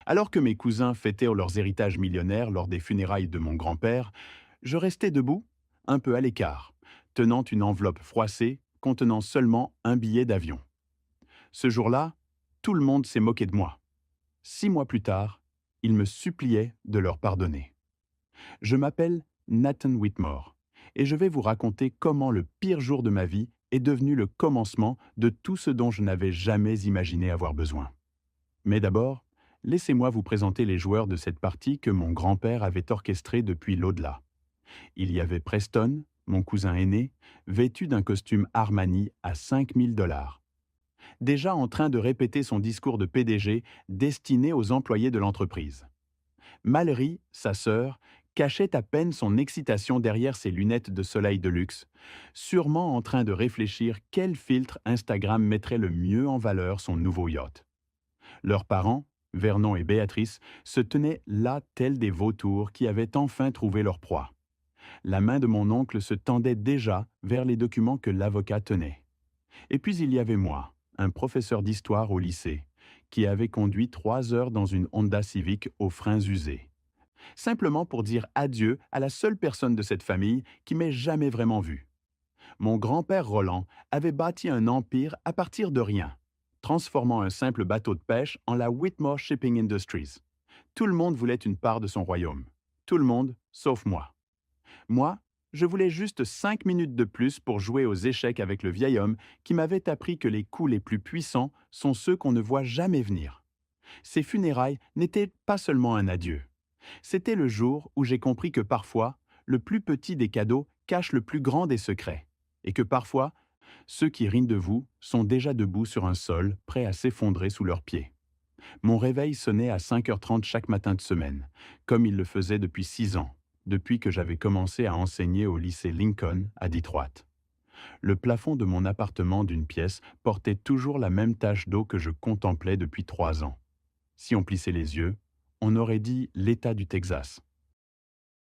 Alors que mes cousins fêtaient leurs héritages millionnaires lors des funérailles de mon grand-père, je restais debout, un peu à l'écart, tenant une enveloppe froissée contenant seulement un billet d'avion. Ce jour-là, tout le monde s'est moqué de moi. 6 mois plus tard, ils me suppliaient de leur pardonner. Je m'appelle Nathan Whitmore et je vais vous raconter comment le pire jour de ma vie est devenu le commencement de tout ce dont je n'avais jamais imaginé avoir besoin. Mais d'abord, laissez-moi vous présenter les joueurs de cette partie que mon grand-père avait orchestrée depuis l'au-delà. Il y avait Preston, mon cousin aîné, vêtu d'un costume Armani à 5 000 $, déjà en train de répéter son discours de PDG destiné aux employés de l'entreprise. Mallory, sa sœur, cachait à peine son excitation derrière ses lunettes de soleil de luxe, sûrement en train de réfléchir quel filtre Instagram mettrait le mieux en valeur son nouveau yacht. Leurs parents, Vernon et Béatrice, se tenaient là tels des vautours qui avaient enfin trouvé leur proie. La main de mon oncle se tendait déjà vers les documents que l'avocat tenait. Et puis il y avait moi, un professeur d'histoire au lycée, qui avait conduit 3 heures dans une Honda Civic aux freins usés, simplement pour dire adieu à la seule personne de cette famille qui m'ait jamais vraiment vu. Mon grand-père Roland avait bâti un empire à partir de rien, transformant un simple bateau de pêche en la Whitmore Shipping Industries. Tout le monde voulait une part de son royaume. Tout le monde, sauf moi. Moi, je voulais juste 5 minutes de plus pour jouer aux échecs avec le vieil homme qui m'avait appris que les coups les plus puissants sont ceux qu'on ne voit jamais venir. Ces funérailles n'étaient pas seulement un adieu. C'était le jour où j'ai compris que parfois, le plus petit des cadeaux cache le plus grand des secrets, et que parfois, ceux qui rient de vous sont déjà debout sur un sol prêt à s'effondrer sous leurs pieds. Mon réveil sonnait à 5h30 chaque matin de semaine, comme il le faisait depuis 6 ans, depuis que j'avais commencé à enseigner au lycée Lincoln à Detroit. Le plafond de mon appartement d'une pièce portait toujours la même tache d'eau que je contemplais depuis 3 ans. Si on plissait les yeux, on aurait dit l'État du Texas.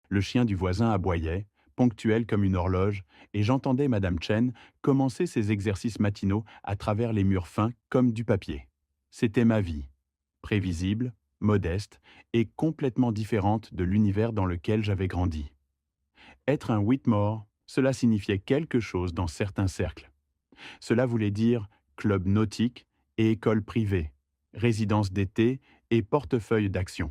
Le chien du voisin aboyait, ponctuel comme une horloge, et j'entendais Madame Chen commencer ses exercices matinaux à travers les murs fins comme du papier. C'était ma vie, prévisible, modeste et complètement différente de l'univers dans lequel j'avais grandi. Être un Whitmore, cela signifiait quelque chose dans certains cercles. Cela voulait dire club nautique et école privée, résidence d'été et portefeuille d'action.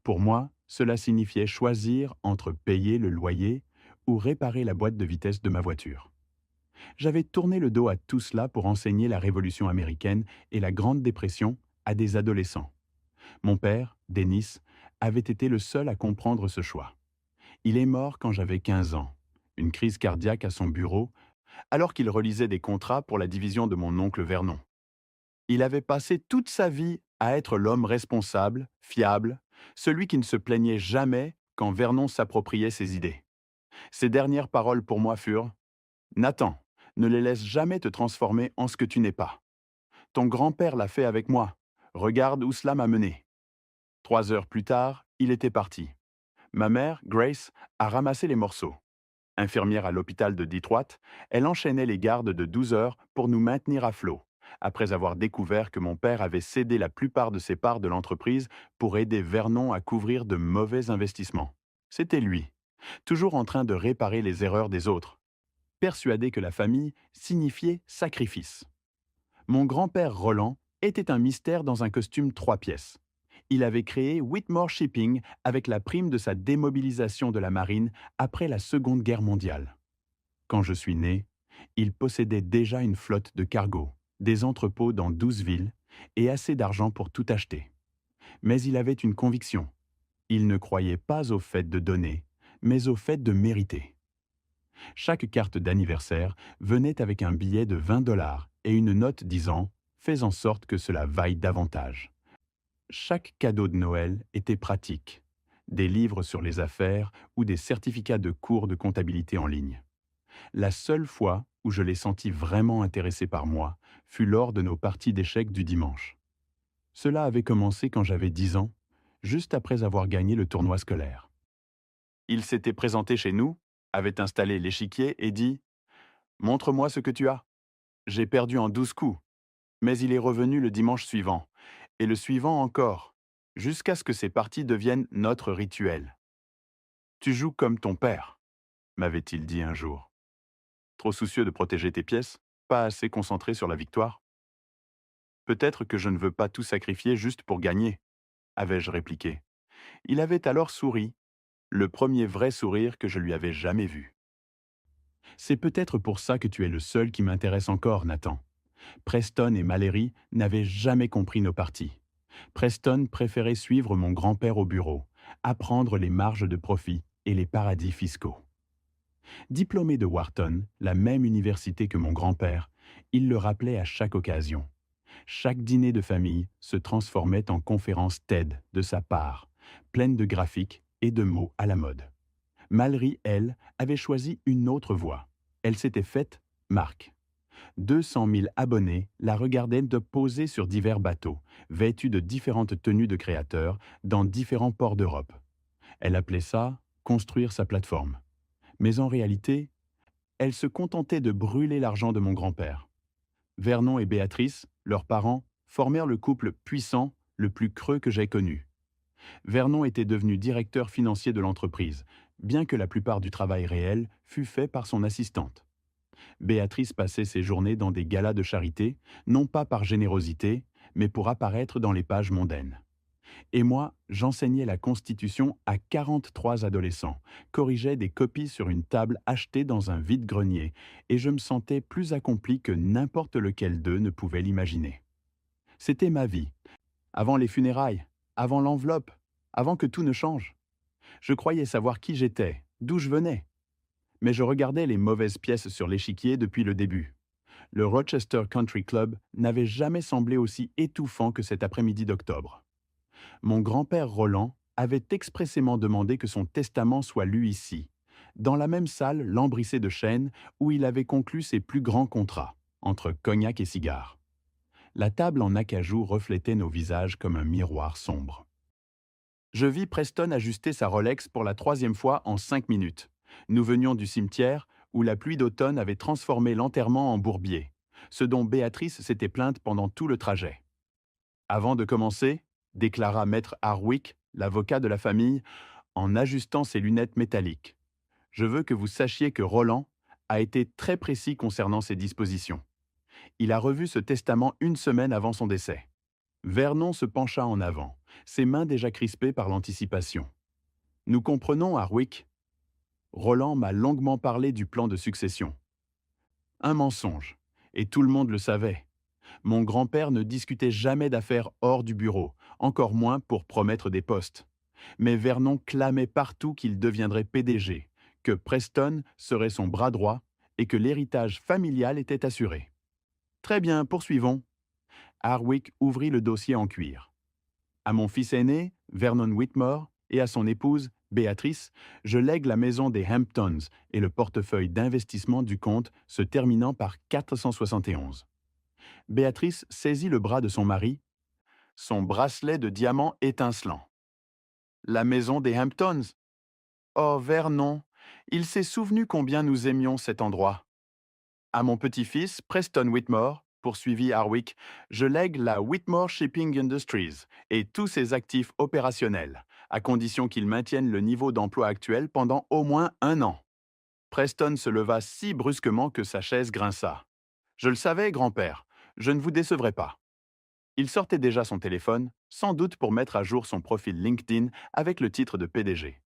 Pour moi, cela signifiait choisir entre payer le loyer ou réparer la boîte de vitesse de ma voiture. J'avais tourné le dos à tout cela pour enseigner la Révolution américaine et la Grande Dépression à des adolescents. Mon père, Dennis, avait été le seul à comprendre ce choix. Il est mort quand j'avais 15 ans, une crise cardiaque à son bureau, alors qu'il relisait des contrats pour la division de mon oncle Vernon. Il avait passé toute sa vie à être l'homme responsable, fiable, celui qui ne se plaignait jamais quand Vernon s'appropriait ses idées. Ses dernières paroles pour moi furent: Nathan, ne les laisse jamais te transformer en ce que tu n'es pas. Ton grand-père l'a fait avec moi. Regarde où cela m'a mené. 3 heures plus tard, il était parti. Ma mère, Grace, a ramassé les morceaux. Infirmière à l'hôpital de Detroit, elle enchaînait les gardes de 12 heures pour nous maintenir à flot, après avoir découvert que mon père avait cédé la plupart de ses parts de l'entreprise pour aider Vernon à couvrir de mauvais investissements. C'était lui, toujours en train de réparer les erreurs des autres, persuadé que la famille signifiait sacrifice. Mon grand-père Roland était un mystère dans un costume 3 pièces. Il avait créé Whitmore Shipping avec la prime de sa démobilisation de la marine après la Seconde Guerre mondiale. Quand je suis né, il possédait déjà une flotte de cargos, des entrepôts dans 12 villes et assez d'argent pour tout acheter. Mais il avait une conviction. Il ne croyait pas au fait de donner, mais au fait de mériter. Chaque carte d'anniversaire venait avec un billet de 20 $ et une note disant « Fais en sorte que cela vaille davantage ». Chaque cadeau de Noël était pratique. Des livres sur les affaires ou des certificats de cours de comptabilité en ligne. La seule fois où je l'ai senti vraiment intéressé par moi fut lors de nos parties d'échecs du dimanche. Cela avait commencé quand j'avais 10 ans, juste après avoir gagné le tournoi scolaire. Il s'était présenté chez nous, avait installé l'échiquier et dit: Montre-moi ce que tu as. J'ai perdu en 12 coups, mais il est revenu le dimanche suivant, et le suivant encore. jusqu'à ce que ces parties deviennent notre rituel. Tu joues comme ton père, m'avait-il dit un jour. Trop soucieux de protéger tes pièces, pas assez concentré sur la victoire. Peut-être que je ne veux pas tout sacrifier juste pour gagner, avais-je répliqué. Il avait alors souri, le premier vrai sourire que je lui avais jamais vu. C'est peut-être pour ça que tu es le seul qui m'intéresse encore, Nathan. Preston et Mallory n'avaient jamais compris nos parties. Preston préférait suivre mon grand-père au bureau, apprendre les marges de profit et les paradis fiscaux. Diplômé de Wharton, la même université que mon grand-père, il le rappelait à chaque occasion. Chaque dîner de famille se transformait en conférence TED de sa part, pleine de graphiques et de mots à la mode. Mallory, elle, avait choisi une autre voie. Elle s'était faite marque. 200 000 abonnés la regardaient de poser sur divers bateaux, vêtus de différentes tenues de créateurs, dans différents ports d'Europe. Elle appelait ça « construire sa plateforme ». Mais en réalité, elle se contentait de brûler l'argent de mon grand-père. Vernon et Béatrice, leurs parents, formèrent le couple puissant, le plus creux que j'aie connu. Vernon était devenu directeur financier de l'entreprise, bien que la plupart du travail réel fût fait par son assistante. Béatrice passait ses journées dans des galas de charité, non pas par générosité, mais pour apparaître dans les pages mondaines. Et moi, j'enseignais la Constitution à 43 adolescents, corrigeais des copies sur une table achetée dans un vide-grenier, et je me sentais plus accompli que n'importe lequel d'eux ne pouvait l'imaginer. C'était ma vie, avant les funérailles, avant l'enveloppe, avant que tout ne change. Je croyais savoir qui j'étais, d'où je venais. Mais je regardais les mauvaises pièces sur l'échiquier depuis le début. Le Rochester Country Club n'avait jamais semblé aussi étouffant que cet après-midi d'octobre. Mon grand-père Roland avait expressément demandé que son testament soit lu ici, dans la même salle lambrissée de chêne où il avait conclu ses plus grands contrats, entre cognac et cigares. La table en acajou reflétait nos visages comme un miroir sombre. Je vis Preston ajuster sa Rolex pour la 3e fois en 5 minutes. Nous venions du cimetière où la pluie d'automne avait transformé l'enterrement en bourbier, ce dont Béatrice s'était plainte pendant tout le trajet. Avant de commencer, déclara maître Harwick, l'avocat de la famille, en ajustant ses lunettes métalliques. Je veux que vous sachiez que Roland a été très précis concernant ses dispositions. Il a revu ce testament une semaine avant son décès. Vernon se pencha en avant, ses mains déjà crispées par l'anticipation. Nous comprenons, Harwick. Roland m'a longuement parlé du plan de succession. Un mensonge, et tout le monde le savait. Mon grand-père ne discutait jamais d'affaires hors du bureau, encore moins pour promettre des postes. Mais Vernon clamait partout qu'il deviendrait PDG, que Preston serait son bras droit et que l'héritage familial était assuré. Très bien, poursuivons. Harwick ouvrit le dossier en cuir. À mon fils aîné, Vernon Whitmore, et à son épouse, Béatrice, je lègue la maison des Hamptons et le portefeuille d'investissement du comte se terminant par 471. Béatrice saisit le bras de son mari, son bracelet de diamants étincelant. La maison des Hamptons. Oh, Vernon, il s'est souvenu combien nous aimions cet endroit. À mon petit-fils, Preston Whitmore, poursuivit Harwick, je lègue la Whitmore Shipping Industries et tous ses actifs opérationnels, à condition qu'ils maintiennent le niveau d'emploi actuel pendant au moins 1 an. Preston se leva si brusquement que sa chaise grinça. Je le savais, grand-père, je ne vous décevrai pas. Il sortait déjà son téléphone, sans doute pour mettre à jour son profil LinkedIn avec le titre de PDG.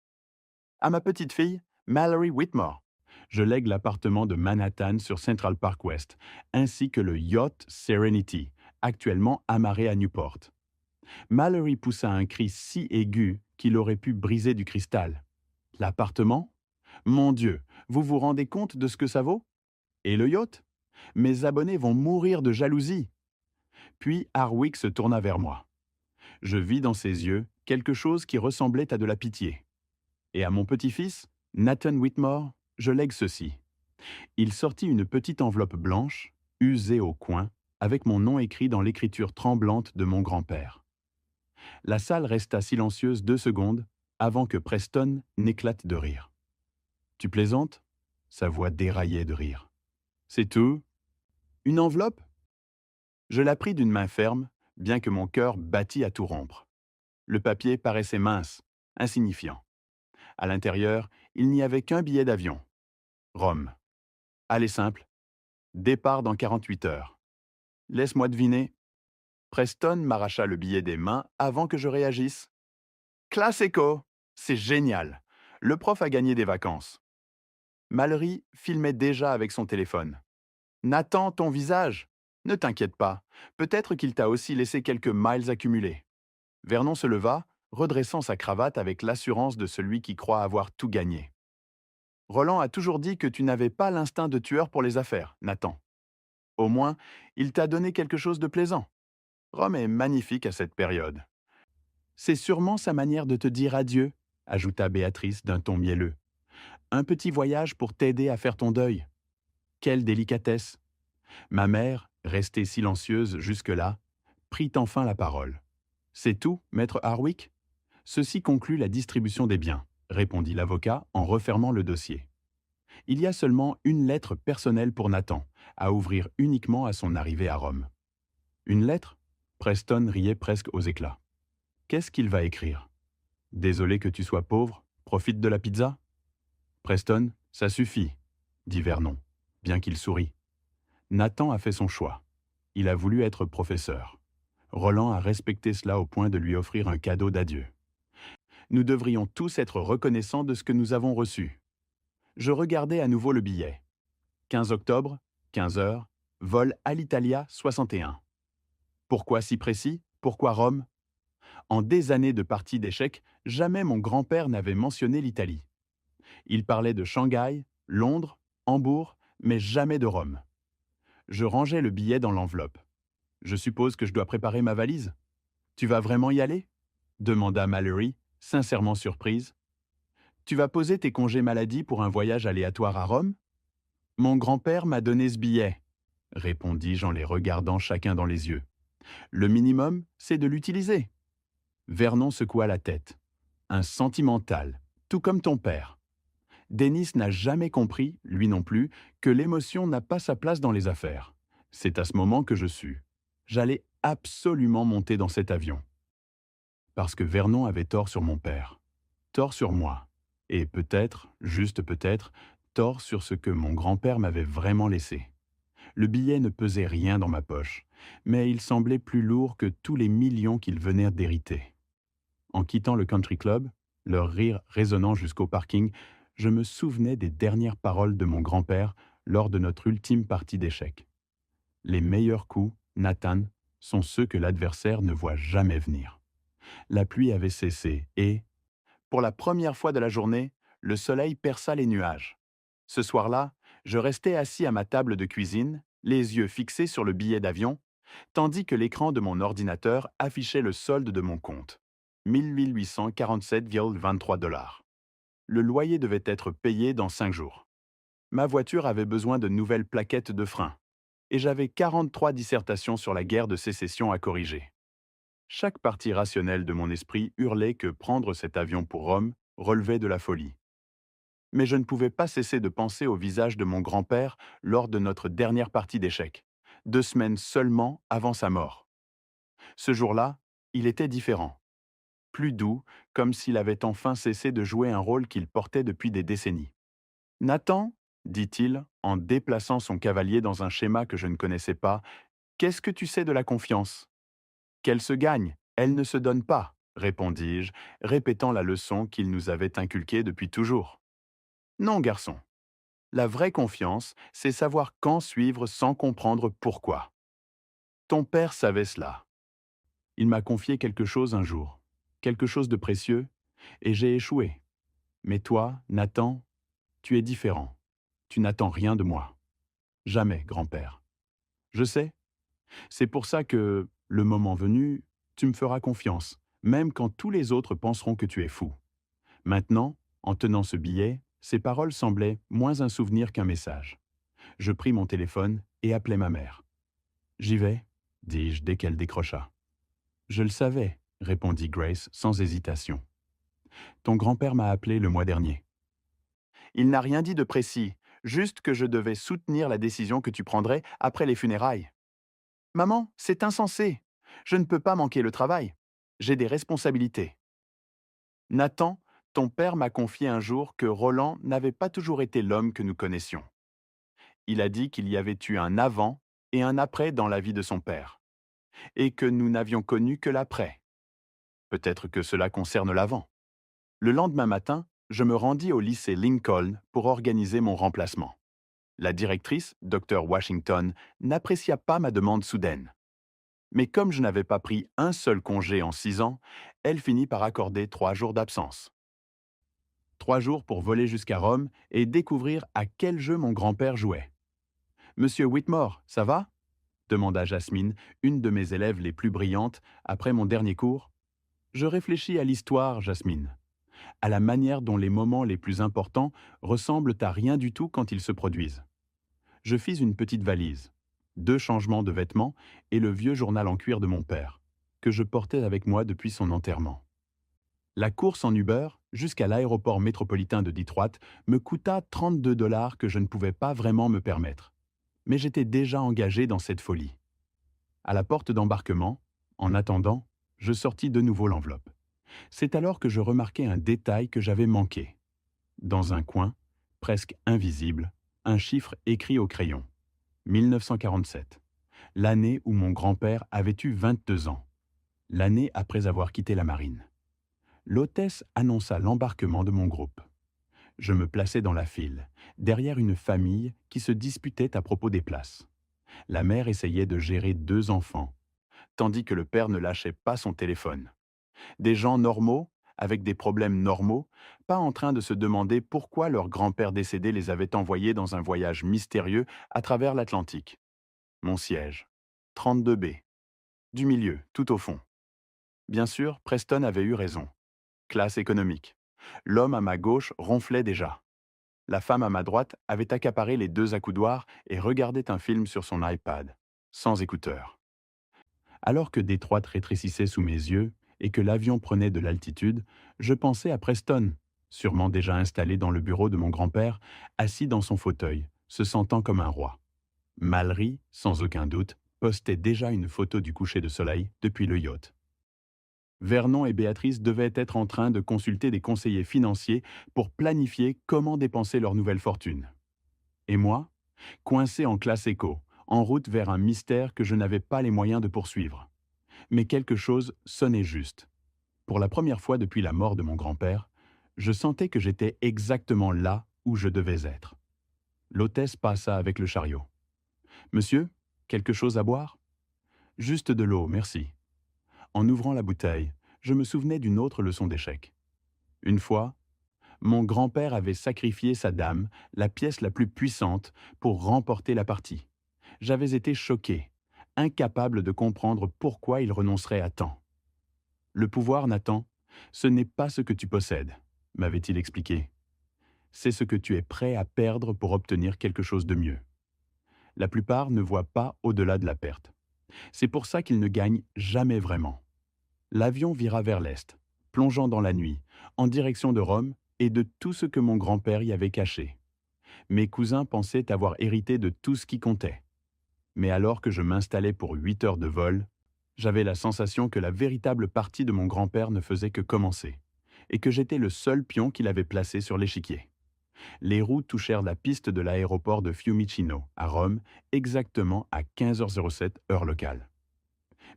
À ma petite fille, Mallory Whitmore, je lègue l'appartement de Manhattan sur Central Park West, ainsi que le yacht Serenity, actuellement amarré à Newport. Mallory poussa un cri si aigu qu'il aurait pu briser du cristal. L'appartement? Mon Dieu, vous vous rendez compte de ce que ça vaut? Et le yacht? Mes abonnés vont mourir de jalousie. Puis Harwick se tourna vers moi. Je vis dans ses yeux quelque chose qui ressemblait à de la pitié. Et à mon petit-fils, Nathan Whitmore, je lègue ceci. Il sortit une petite enveloppe blanche, usée au coin, avec mon nom écrit dans l'écriture tremblante de mon grand-père. La salle resta silencieuse 2 secondes avant que Preston n'éclate de rire. Tu plaisantes? Sa voix déraillait de rire. C'est tout? Une enveloppe? Je la pris d'une main ferme, bien que mon cœur battît à tout rompre. Le papier paraissait mince, insignifiant. À l'intérieur, il n'y avait qu'un billet d'avion. Rome. Aller simple. Départ dans 48 heures. Laisse-moi deviner. Preston m'arracha le billet des mains avant que je réagisse. Classe éco! C'est génial! Le prof a gagné des vacances. Mallory filmait déjà avec son téléphone. Nathan, ton visage! Ne t'inquiète pas. Peut-être qu'il t'a aussi laissé quelques miles accumulés. Vernon se leva, redressant sa cravate avec l'assurance de celui qui croit avoir tout gagné. Roland a toujours dit que tu n'avais pas l'instinct de tueur pour les affaires, Nathan. Au moins, il t'a donné quelque chose de plaisant. Rome est magnifique à cette période. C'est sûrement sa manière de te dire adieu, ajouta Béatrice d'un ton mielleux. Un petit voyage pour t'aider à faire ton deuil. Quelle délicatesse! Ma mère, restée silencieuse jusque-là, prit enfin la parole. C'est tout, maître Harwick? Ceci conclut la distribution des biens, répondit l'avocat en refermant le dossier. Il y a seulement une lettre personnelle pour Nathan, à ouvrir uniquement à son arrivée à Rome. Une lettre? Preston riait presque aux éclats. Qu'est-ce qu'il va écrire? Désolé que tu sois pauvre, profite de la pizza? Preston, ça suffit, dit Vernon, bien qu'il sourit. Nathan a fait son choix. Il a voulu être professeur. Roland a respecté cela au point de lui offrir un cadeau d'adieu. Nous devrions tous être reconnaissants de ce que nous avons reçu. Je regardais à nouveau le billet. 15 octobre, 15 heures, vol Alitalia 61. Pourquoi si précis? Pourquoi Rome? En des années de parties d'échecs, jamais mon grand-père n'avait mentionné l'Italie. Il parlait de Shanghai, Londres, Hambourg, mais jamais de Rome. Je rangeai le billet dans l'enveloppe. Je suppose que je dois préparer ma valise. Tu vas vraiment y aller? Demanda Mallory, sincèrement surprise. Tu vas poser tes congés maladie pour un voyage aléatoire à Rome? Mon grand-père m'a donné ce billet, répondis-je en les regardant chacun dans les yeux. Le minimum, c'est de l'utiliser. Vernon secoua la tête. Un sentimental, tout comme ton père. Dennis n'a jamais compris, lui non plus, que l'émotion n'a pas sa place dans les affaires. C'est à ce moment que je sus. J'allais absolument monter dans cet avion. Parce que Vernon avait tort sur mon père. Tort sur moi. Et peut-être, juste peut-être, tort sur ce que mon grand-père m'avait vraiment laissé. Le billet ne pesait rien dans ma poche, mais il semblait plus lourd que tous les millions qu'ils venaient d'hériter. En quittant le country club, leur rire résonnant jusqu'au parking, je me souvenais des dernières paroles de mon grand-père lors de notre ultime partie d'échecs. Les meilleurs coups, Nathan, sont ceux que l'adversaire ne voit jamais venir. La pluie avait cessé et, pour la première fois de la journée, le soleil perça les nuages. Ce soir-là, je restais assis à ma table de cuisine, les yeux fixés sur le billet d'avion, tandis que l'écran de mon ordinateur affichait le solde de mon compte. 1847,23 $. Le loyer devait être payé dans 5 jours. Ma voiture avait besoin de nouvelles plaquettes de frein. Et j'avais 43 dissertations sur la guerre de sécession à corriger. Chaque partie rationnelle de mon esprit hurlait que prendre cet avion pour Rome relevait de la folie. Mais je ne pouvais pas cesser de penser au visage de mon grand-père lors de notre dernière partie d'échecs, 2 semaines seulement avant sa mort. Ce jour-là, il était différent. Plus doux, comme s'il avait enfin cessé de jouer un rôle qu'il portait depuis des décennies. Nathan, dit-il, en déplaçant son cavalier dans un schéma que je ne connaissais pas, qu'est-ce que tu sais de la confiance? Qu'elle se gagne, elle ne se donne pas, répondis-je, répétant la leçon qu'il nous avait inculquée depuis toujours. Non, garçon. La vraie confiance, c'est savoir quand suivre sans comprendre pourquoi. Ton père savait cela. Il m'a confié quelque chose un jour, quelque chose de précieux, et j'ai échoué. Mais toi, Nathan, tu es différent. Tu n'attends rien de moi. Jamais, grand-père. Je sais. C'est pour ça que, le moment venu, tu me feras confiance, même quand tous les autres penseront que tu es fou. Maintenant, en tenant ce billet, ces paroles semblaient moins un souvenir qu'un message. Je pris mon téléphone et appelai ma mère. J'y vais, dis-je dès qu'elle décrocha. Je le savais, répondit Grace sans hésitation. Ton grand-père m'a appelé le mois dernier. Il n'a rien dit de précis, juste que je devais soutenir la décision que tu prendrais après les funérailles. Maman, c'est insensé. Je ne peux pas manquer le travail. J'ai des responsabilités. Nathan, ton père m'a confié un jour que Roland n'avait pas toujours été l'homme que nous connaissions. Il a dit qu'il y avait eu un avant et un après dans la vie de son père, et que nous n'avions connu que l'après. Peut-être que cela concerne l'avant. Le lendemain matin, je me rendis au lycée Lincoln pour organiser mon remplacement. La directrice, Dr. Washington, n'apprécia pas ma demande soudaine. Mais comme je n'avais pas pris un seul congé en 6 ans, elle finit par accorder 3 jours d'absence. 3 jours pour voler jusqu'à Rome et découvrir à quel jeu mon grand-père jouait. Monsieur Whitmore, ça va demanda Jasmine, une de mes élèves les plus brillantes, après mon dernier cours. Je réfléchis à l'histoire, Jasmine, à la manière dont les moments les plus importants ressemblent à rien du tout quand ils se produisent. Je fis une petite valise, 2 changements de vêtements et le vieux journal en cuir de mon père, que je portais avec moi depuis son enterrement. La course en Uber jusqu'à l'aéroport métropolitain de Detroit me coûta 32 dollars que je ne pouvais pas vraiment me permettre. Mais j'étais déjà engagé dans cette folie. À la porte d'embarquement, en attendant, je sortis de nouveau l'enveloppe. C'est alors que je remarquai un détail que j'avais manqué. Dans un coin, presque invisible, un chiffre écrit au crayon. 1947. L'année où mon grand-père avait eu 22 ans. L'année après avoir quitté la marine. L'hôtesse annonça l'embarquement de mon groupe. Je me plaçai dans la file, derrière une famille qui se disputait à propos des places. La mère essayait de gérer 2 enfants, tandis que le père ne lâchait pas son téléphone. Des gens normaux, avec des problèmes normaux, pas en train de se demander pourquoi leur grand-père décédé les avait envoyés dans un voyage mystérieux à travers l'Atlantique. Mon siège. 32B. Du milieu, tout au fond. Bien sûr, Preston avait eu raison. Classe économique. L'homme à ma gauche ronflait déjà. La femme à ma droite avait accaparé les 2 accoudoirs et regardait un film sur son iPad, sans écouteurs. Alors que Détroit rétrécissait sous mes yeux et que l'avion prenait de l'altitude, je pensais à Preston, sûrement déjà installé dans le bureau de mon grand-père, assis dans son fauteuil, se sentant comme un roi. Mallory, sans aucun doute, postait déjà une photo du coucher de soleil depuis le yacht. Vernon et Béatrice devaient être en train de consulter des conseillers financiers pour planifier comment dépenser leur nouvelle fortune. Et moi, coincé en classe éco, en route vers un mystère que je n'avais pas les moyens de poursuivre. Mais quelque chose sonnait juste. Pour la première fois depuis la mort de mon grand-père, je sentais que j'étais exactement là où je devais être. L'hôtesse passa avec le chariot. « Monsieur, quelque chose à boire ?»« Juste de l'eau, merci. » En ouvrant la bouteille, je me souvenais d'une autre leçon d'échec. Une fois, mon grand-père avait sacrifié sa dame, la pièce la plus puissante, pour remporter la partie. J'avais été choqué, incapable de comprendre pourquoi il renoncerait à tant. Le pouvoir, Nathan, ce n'est pas ce que tu possèdes, m'avait-il expliqué. C'est ce que tu es prêt à perdre pour obtenir quelque chose de mieux. La plupart ne voient pas au-delà de la perte. C'est pour ça qu'ils ne gagnent jamais vraiment. L'avion vira vers l'est, plongeant dans la nuit, en direction de Rome et de tout ce que mon grand-père y avait caché. Mes cousins pensaient avoir hérité de tout ce qui comptait. Mais alors que je m'installais pour 8 heures de vol, j'avais la sensation que la véritable partie de mon grand-père ne faisait que commencer, et que j'étais le seul pion qu'il avait placé sur l'échiquier. Les roues touchèrent la piste de l'aéroport de Fiumicino, à Rome, exactement à 15h07 heure locale.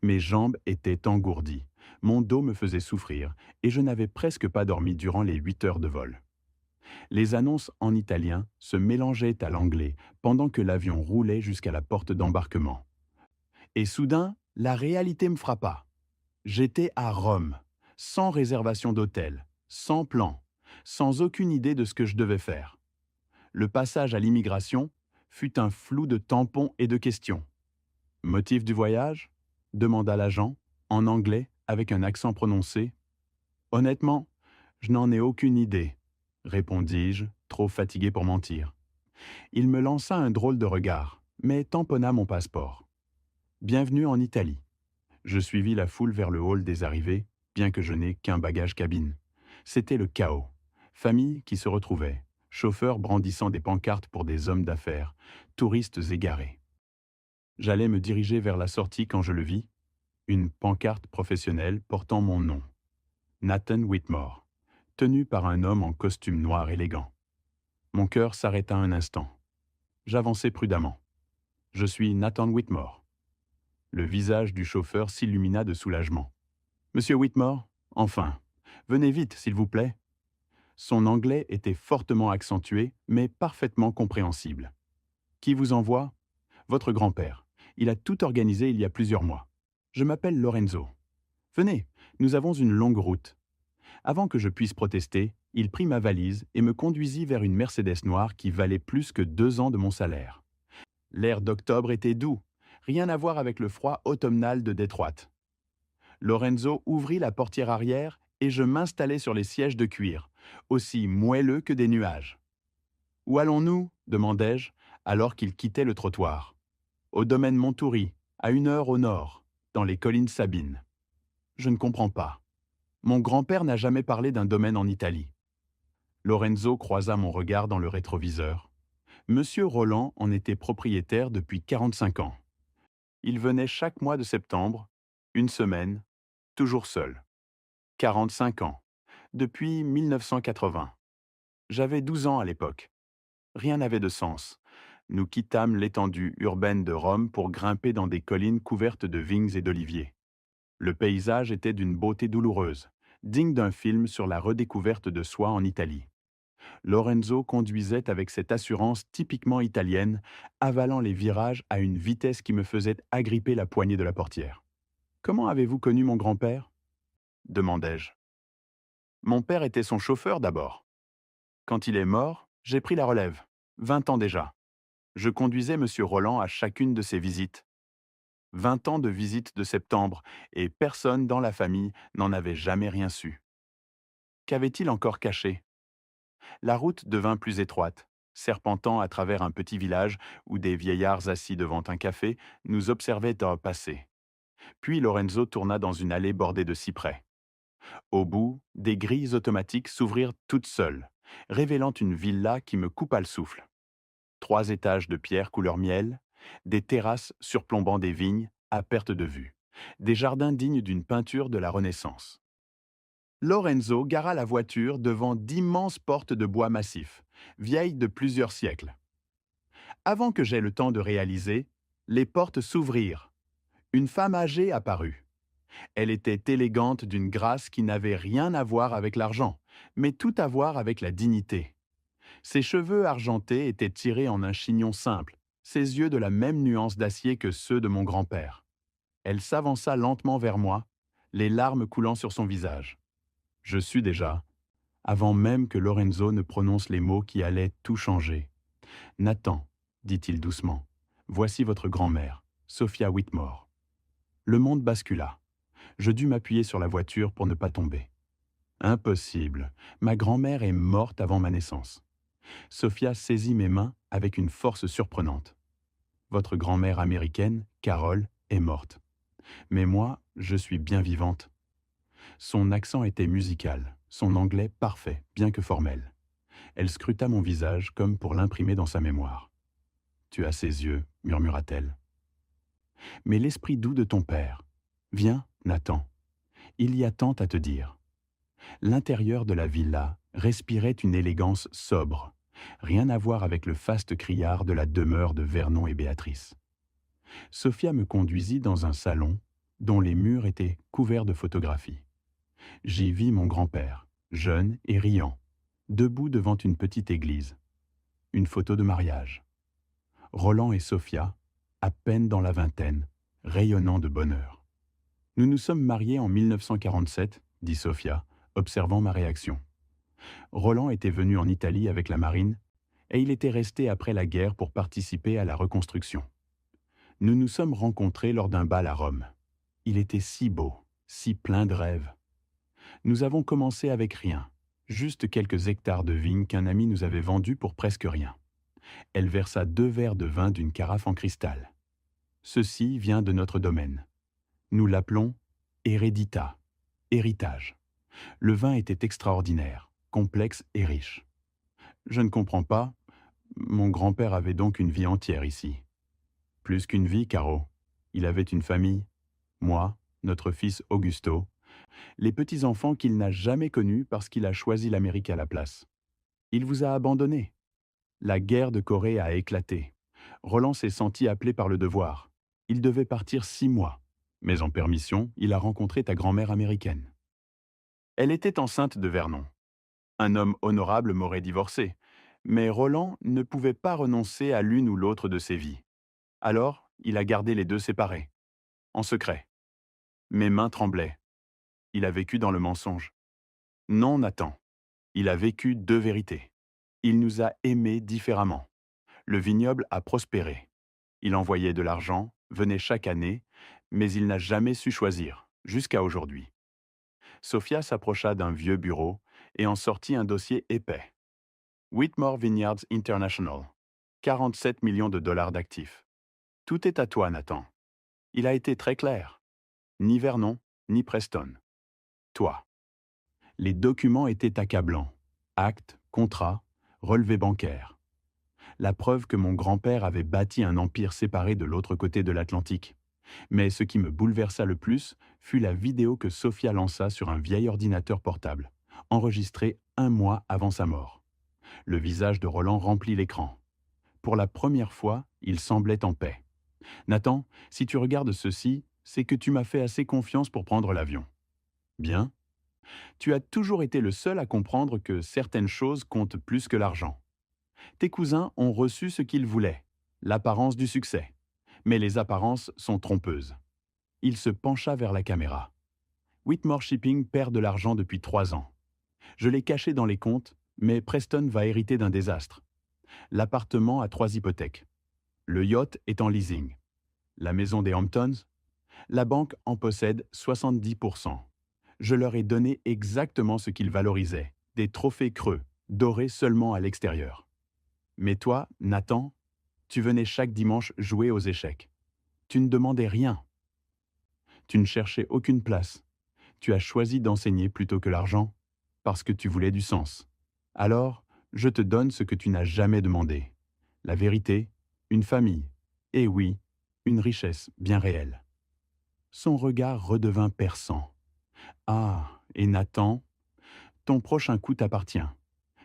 Mes jambes étaient engourdies, mon dos me faisait souffrir, et je n'avais presque pas dormi durant les 8 heures de vol. Les annonces en italien se mélangeaient à l'anglais pendant que l'avion roulait jusqu'à la porte d'embarquement. Et soudain, la réalité me frappa. J'étais à Rome, sans réservation d'hôtel, sans plan, sans aucune idée de ce que je devais faire. Le passage à l'immigration fut un flou de tampons et de questions. « Motif du voyage ?» demanda l'agent, en anglais, avec un accent prononcé. « Honnêtement, je n'en ai aucune idée, » répondis-je, trop fatigué pour mentir. Il me lança un drôle de regard, mais tamponna mon passeport. « Bienvenue en Italie. » Je suivis la foule vers le hall des arrivées, bien que je n'ai qu'un bagage cabine. C'était le chaos. Familles qui se retrouvaient, chauffeurs brandissant des pancartes pour des hommes d'affaires, touristes égarés. J'allais me diriger vers la sortie quand je le vis. Une pancarte professionnelle portant mon nom, Nathan Whitmore, tenue par un homme en costume noir élégant. Mon cœur s'arrêta un instant. J'avançai prudemment. Je suis Nathan Whitmore. Le visage du chauffeur s'illumina de soulagement. Monsieur Whitmore, enfin, venez vite, s'il vous plaît. Son anglais était fortement accentué, mais parfaitement compréhensible. Qui vous envoie? Votre grand-père. Il a tout organisé il y a plusieurs mois. Je m'appelle Lorenzo. Venez, nous avons une longue route. Avant que je puisse protester, il prit ma valise et me conduisit vers une Mercedes noire qui valait plus que 2 ans de mon salaire. L'air d'octobre était doux, rien à voir avec le froid automnal de Détroit. Lorenzo ouvrit la portière arrière et je m'installai sur les sièges de cuir, aussi moelleux que des nuages. Où allons-nous? Demandai-je, alors qu'il quittait le trottoir. Au domaine Montouri, à 1 heure au nord, dans les collines Sabines. Je ne comprends pas. Mon grand-père n'a jamais parlé d'un domaine en Italie. Lorenzo croisa mon regard dans le rétroviseur. Monsieur Roland en était propriétaire depuis 45 ans. Il venait chaque mois de septembre, une semaine, toujours seul. 45 ans, depuis 1980. J'avais 12 ans à l'époque. Rien n'avait de sens. Nous quittâmes l'étendue urbaine de Rome pour grimper dans des collines couvertes de vignes et d'oliviers. Le paysage était d'une beauté douloureuse, digne d'un film sur la redécouverte de soi en Italie. Lorenzo conduisait avec cette assurance typiquement italienne, avalant les virages à une vitesse qui me faisait agripper la poignée de la portière. Comment avez-vous connu mon grand-père? Demandai-je. Mon père était son chauffeur d'abord. Quand il est mort, j'ai pris la relève, 20 ans déjà. Je conduisais M. Roland à chacune de ses visites. 20 ans de visites de septembre, et personne dans la famille n'en avait jamais rien su. Qu'avait-il encore caché? La route devint plus étroite, serpentant à travers un petit village où des vieillards assis devant un café nous observaient passer. Puis Lorenzo tourna dans une allée bordée de cyprès. Au bout, des grilles automatiques s'ouvrirent toutes seules, révélant une villa qui me coupa le souffle. 3 étages de pierre couleur miel, des terrasses surplombant des vignes à perte de vue, des jardins dignes d'une peinture de la Renaissance. Lorenzo gara la voiture devant d'immenses portes de bois massif, vieilles de plusieurs siècles. Avant que j'aie le temps de réaliser, les portes s'ouvrirent. Une femme âgée apparut. Elle était élégante d'une grâce qui n'avait rien à voir avec l'argent, mais tout à voir avec la dignité. Ses cheveux argentés étaient tirés en un chignon simple, ses yeux de la même nuance d'acier que ceux de mon grand-père. Elle s'avança lentement vers moi, les larmes coulant sur son visage. Je sus déjà, avant même que Lorenzo ne prononce les mots qui allaient tout changer. Nathan, dit-il doucement, voici votre grand-mère, Sophia Whitmore. Le monde bascula. Je dus m'appuyer sur la voiture pour ne pas tomber. Impossible, ma grand-mère est morte avant ma naissance. Sophia saisit mes mains avec une force surprenante. Votre grand-mère américaine, Carole, est morte. Mais moi, je suis bien vivante. Son accent était musical, son anglais parfait, bien que formel. Elle scruta mon visage comme pour l'imprimer dans sa mémoire. Tu as ses yeux, murmura-t-elle. Mais l'esprit doux de ton père. Viens, Nathan. Il y a tant à te dire. L'intérieur de la villa respirait une élégance sobre, rien à voir avec le faste criard de la demeure de Vernon et Béatrice. Sophia me conduisit dans un salon dont les murs étaient couverts de photographies. J'y vis mon grand-père, jeune et riant, debout devant une petite église. Une photo de mariage. Roland et Sophia, à peine dans la vingtaine, rayonnant de bonheur. Nous nous sommes mariés en 1947, dit Sophia, observant ma réaction. Roland était venu en Italie avec la marine et il était resté après la guerre pour participer à la reconstruction. Nous nous sommes rencontrés lors d'un bal à Rome. Il était si beau, si plein de rêves. Nous avons commencé avec rien, juste quelques hectares de vignes qu'un ami nous avait vendus pour presque rien. Elle versa 2 verres de vin d'une carafe en cristal. Ceci vient de notre domaine. Nous l'appelons Heredita, héritage. Le vin était extraordinaire, complexe et riche. Je ne comprends pas, mon grand-père avait donc une vie entière ici. Plus qu'une vie, Caro. Il avait une famille, moi notre fils Augusto, les petits-enfants qu'il n'a jamais connus parce qu'il a choisi l'Amérique à la place. Il vous a abandonné. La guerre de Corée a éclaté. Roland s'est senti appelé par le devoir. Il devait partir 6 mois. Mais en permission, il a rencontré ta grand-mère américaine. Elle était enceinte de Vernon. Un homme honorable m'aurait divorcé. Mais Roland ne pouvait pas renoncer à l'une ou l'autre de ses vies. Alors, il a gardé les deux séparés, en secret. Mes mains tremblaient. Il a vécu dans le mensonge. Non, Nathan. Il a vécu deux vérités. Il nous a aimés différemment. Le vignoble a prospéré. Il envoyait de l'argent, venait chaque année, mais il n'a jamais su choisir, jusqu'à aujourd'hui. Sophia s'approcha d'un vieux bureau et en sortit un dossier épais. Whitmore Vineyards International. 47 millions de dollars d'actifs. Tout est à toi, Nathan. Il a été très clair. Ni Vernon, ni Preston. Toi. Les documents étaient accablants. Actes, contrats, relevés bancaires. La preuve que mon grand-père avait bâti un empire séparé de l'autre côté de l'Atlantique. Mais ce qui me bouleversa le plus fut la vidéo que Sophia lança sur un vieil ordinateur portable, enregistré 1 mois avant sa mort. Le visage de Roland remplit l'écran. Pour la première fois, il semblait en paix. Nathan, si tu regardes ceci, c'est que tu m'as fait assez confiance pour prendre l'avion. Bien. Tu as toujours été le seul à comprendre que certaines choses comptent plus que l'argent. Tes cousins ont reçu ce qu'ils voulaient, l'apparence du succès. Mais les apparences sont trompeuses. Il se pencha vers la caméra. Whitmore Shipping perd de l'argent depuis 3 ans. Je l'ai caché dans les comptes, mais Preston va hériter d'un désastre. L'appartement a 3 hypothèques. Le yacht est en leasing. La maison des Hamptons, la banque en possède 70%. Je leur ai donné exactement ce qu'ils valorisaient, des trophées creux, dorés seulement à l'extérieur. Mais toi, Nathan, tu venais chaque dimanche jouer aux échecs. Tu ne demandais rien. Tu ne cherchais aucune place. Tu as choisi d'enseigner plutôt que l'argent, parce que tu voulais du sens. Alors, je te donne ce que tu n'as jamais demandé. La vérité, une famille, et oui, une richesse bien réelle. Son regard redevint perçant. Ah, et Nathan, ton prochain coup t'appartient.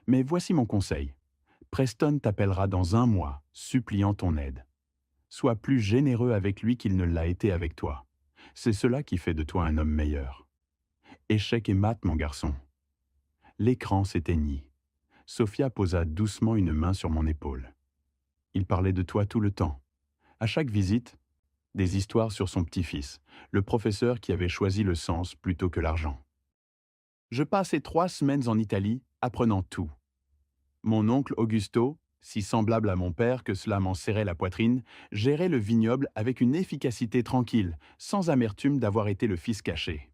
Mais voici mon conseil. Preston t'appellera dans 1 mois, suppliant ton aide. Sois plus généreux avec lui qu'il ne l'a été avec toi. C'est cela qui fait de toi un homme meilleur. Échec et mat, mon garçon. L'écran s'éteignit. Sophia posa doucement une main sur mon épaule. Il parlait de toi tout le temps. À chaque visite, des histoires sur son petit-fils, le professeur qui avait choisi le sens plutôt que l'argent. Je passai 3 semaines en Italie, apprenant tout. Mon oncle Augusto, si semblable à mon père que cela m'en serrait la poitrine, gérait le vignoble avec une efficacité tranquille, sans amertume d'avoir été le fils caché.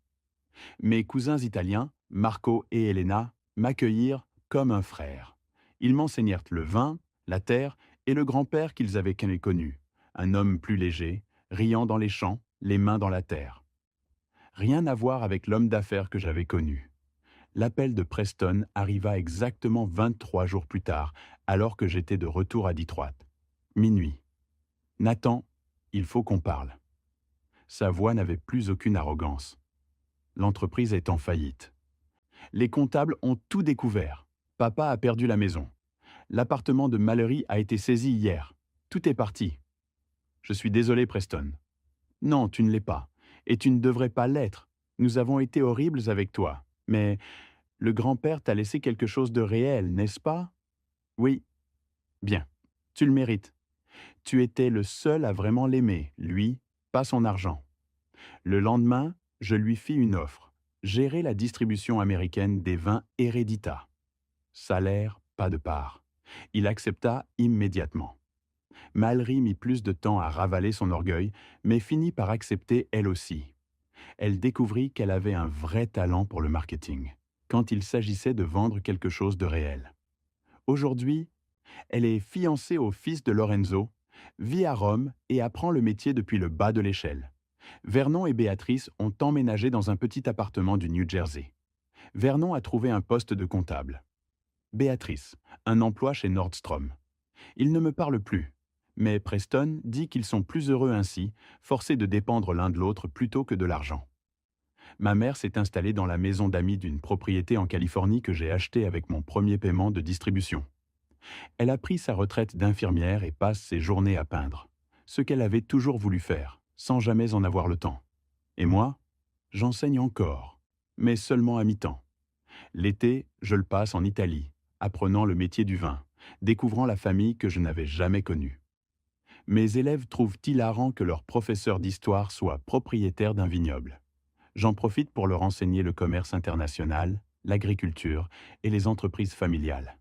Mes cousins italiens, Marco et Elena, m'accueillirent comme un frère. Ils m'enseignèrent le vin, la terre et le grand-père qu'ils avaient connu, un homme plus léger, riant dans les champs, les mains dans la terre. Rien à voir avec l'homme d'affaires que j'avais connu. L'appel de Preston arriva exactement 23 jours plus tard, alors que j'étais de retour à Detroit. Minuit. Nathan, il faut qu'on parle. Sa voix n'avait plus aucune arrogance. L'entreprise est en faillite. Les comptables ont tout découvert. Papa a perdu la maison. L'appartement de Mallory a été saisi hier. Tout est parti. Je suis désolé, Preston. Non, tu ne l'es pas. Et tu ne devrais pas l'être. Nous avons été horribles avec toi. Mais le grand-père t'a laissé quelque chose de réel, n'est-ce pas? Oui. Bien. Tu le mérites. Tu étais le seul à vraiment l'aimer, lui, pas son argent. Le lendemain, je lui fis une offre. Gérer la distribution américaine des vins Heredita. Salaire, pas de part. Il accepta immédiatement. Mallory mit plus de temps à ravaler son orgueil, mais finit par accepter elle aussi. Elle découvrit qu'elle avait un vrai talent pour le marketing, quand il s'agissait de vendre quelque chose de réel. Aujourd'hui, elle est fiancée au fils de Lorenzo, vit à Rome et apprend le métier depuis le bas de l'échelle. Vernon et Béatrice ont emménagé dans un petit appartement du New Jersey. Vernon a trouvé un poste de comptable. Béatrice, un emploi chez Nordstrom. Ils ne me parlent plus, mais Preston dit qu'ils sont plus heureux ainsi, forcés de dépendre l'un de l'autre plutôt que de l'argent. Ma mère s'est installée dans la maison d'amis d'une propriété en Californie que j'ai achetée avec mon premier paiement de distribution. Elle a pris sa retraite d'infirmière et passe ses journées à peindre, ce qu'elle avait toujours voulu faire, sans jamais en avoir le temps. Et moi, j'enseigne encore, mais seulement à mi-temps. L'été, je le passe en Italie, apprenant le métier du vin, découvrant la famille que je n'avais jamais connue. Mes élèves trouvent hilarant que leur professeur d'histoire soit propriétaire d'un vignoble. J'en profite pour leur enseigner le commerce international, l'agriculture et les entreprises familiales.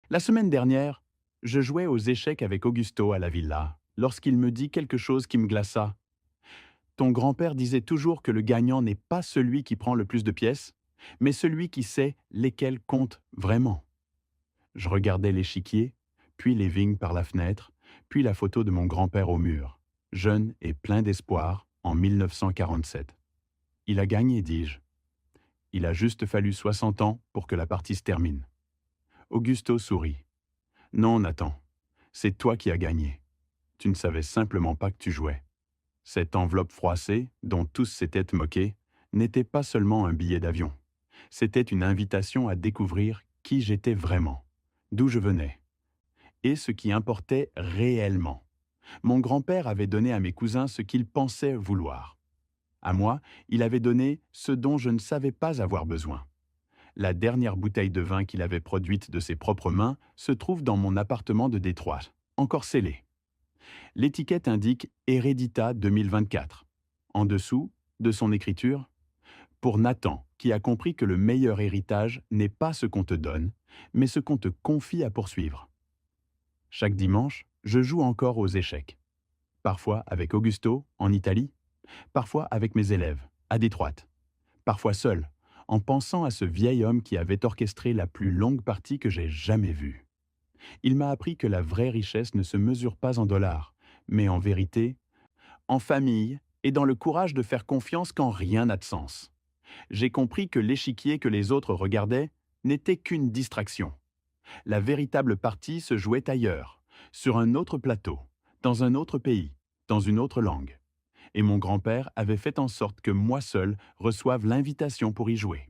La semaine dernière, je jouais aux échecs avec Augusto à la villa, lorsqu'il me dit quelque chose qui me glaça. Ton grand-père disait toujours que le gagnant n'est pas celui qui prend le plus de pièces, mais celui qui sait lesquelles comptent vraiment. Je regardais l'échiquier, puis les vignes par la fenêtre, puis la photo de mon grand-père au mur, jeune et plein d'espoir, en 1947. Il a gagné, dis-je. Il a juste fallu 60 ans pour que la partie se termine. Augusto sourit. Non, Nathan, c'est toi qui as gagné. Tu ne savais simplement pas que tu jouais. Cette enveloppe froissée, dont tous s'étaient moqués, n'était pas seulement un billet d'avion. C'était une invitation à découvrir qui j'étais vraiment, d'où je venais, et ce qui importait réellement. Mon grand-père avait donné à mes cousins ce qu'il pensait vouloir. À moi, il avait donné ce dont je ne savais pas avoir besoin. La dernière bouteille de vin qu'il avait produite de ses propres mains se trouve dans mon appartement de Détroit, encore scellée. L'étiquette indique Heredita 2024. En dessous, de son écriture, pour Nathan, qui a compris que le meilleur héritage n'est pas ce qu'on te donne, mais ce qu'on te confie à poursuivre. Chaque dimanche, je joue encore aux échecs. Parfois avec Augusto, en Italie, parfois avec mes élèves, à Détroit, parfois seul, en pensant à ce vieil homme qui avait orchestré la plus longue partie que j'ai jamais vue. Il m'a appris que la vraie richesse ne se mesure pas en dollars, mais en vérité, en famille et dans le courage de faire confiance quand rien n'a de sens. J'ai compris que l'échiquier que les autres regardaient n'était qu'une distraction. La véritable partie se jouait ailleurs, sur un autre plateau, dans un autre pays, dans une autre langue. Et mon grand-père avait fait en sorte que moi seul reçoive l'invitation pour y jouer.